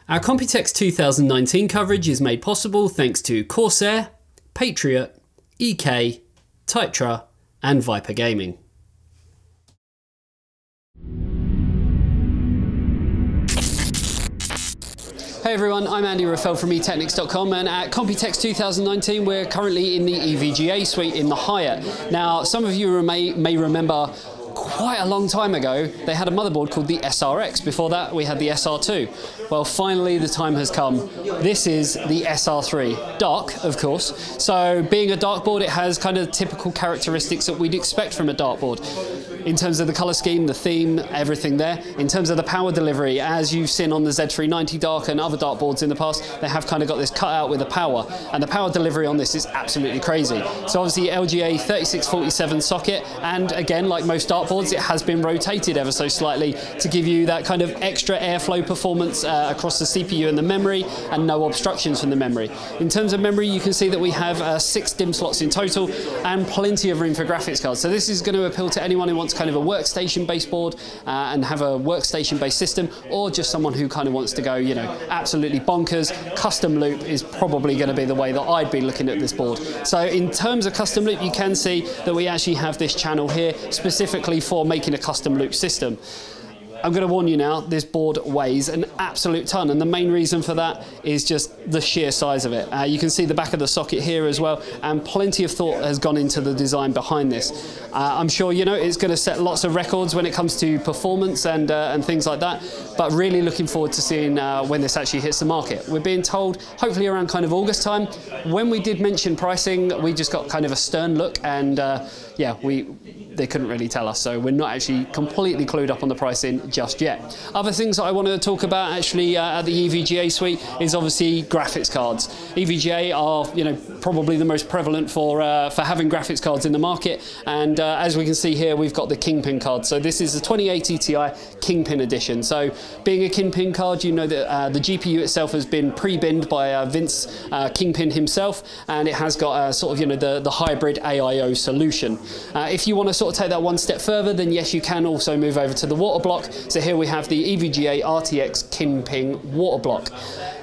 Our Computex 2019 coverage is made possible thanks to Corsair, Patriot, EK, Typtra and Viper Gaming. Hey everyone, I'm Andy Raffel from eTeknix.com, and at Computex 2019 we're currently in the EVGA suite in the Hyatt. Now, some of you may remember quite a long time ago they had a motherboard called the SR-X. Before that we had the SR-2. Well, finally the time has come. This is the SR-3. Dark, of course. So being a dark board, it has kind of typical characteristics that we'd expect from a dark board. In terms of the colour scheme, the theme, everything there. In terms of the power delivery, as you've seen on the Z390 Dark and other dark boards in the past, they have kind of got this cut out with the power, and the power delivery on this is absolutely crazy. So obviously LGA 3647 socket, and again, like most dark boards, it has been rotated ever so slightly to give you that kind of extra airflow performance across the CPU and the memory, and no obstructions from the memory. In terms of memory, you can see that we have 6 DIMM slots in total and plenty of room for graphics cards. So this is going to appeal to anyone who wants kind of a workstation based board and have a workstation based system, or just someone who kind of wants to go, you know, absolutely bonkers. Custom loop is probably going to be the way that I'd be looking at this board. So in terms of custom loop, you can see that we actually have this channel here specifically for making a custom loop system. I'm going to warn you now, this board weighs an absolute ton, and the main reason for that is just the sheer size of it. You can see the back of the socket here as well, and plenty of thought has gone into the design behind this. I'm sure you know it's going to set lots of records when it comes to performance and things like that, but really looking forward to seeing when this actually hits the market. We're being told hopefully around kind of August time. When we did mention pricing, we just got kind of a stern look, and yeah, they couldn't really tell us, so we're not actually completely clued up on the pricing just yet. Other things that I want to talk about actually at the EVGA suite is obviously graphics cards. EVGA are, you know, probably the most prevalent for having graphics cards in the market, and as we can see here, we've got the Kingpin card. So this is the 2080 Ti Kingpin edition. So being a Kingpin card, you know that the GPU itself has been pre-binned by Vince Kingpin himself, and it has got sort of, you know, the hybrid AIO solution. If you want to sort of take that one step further, then yes, you can also move over to the water block. So here we have the EVGA RTX Kingpin water block.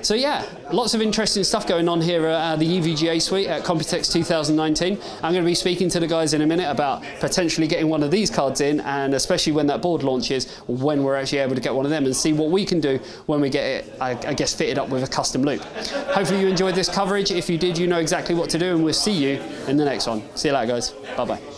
So yeah, lots of interesting stuff going on here at the EVGA suite at Computex 2019. I'm going to be speaking to the guys in a minute about potentially getting one of these cards in, and especially when that board launches, when we're actually able to get one of them, and see what we can do when we get it, I guess, fitted up with a custom loop. Hopefully you enjoyed this coverage. If you did, you know exactly what to do, and we'll see you in the next one. See you later, guys. Bye-bye.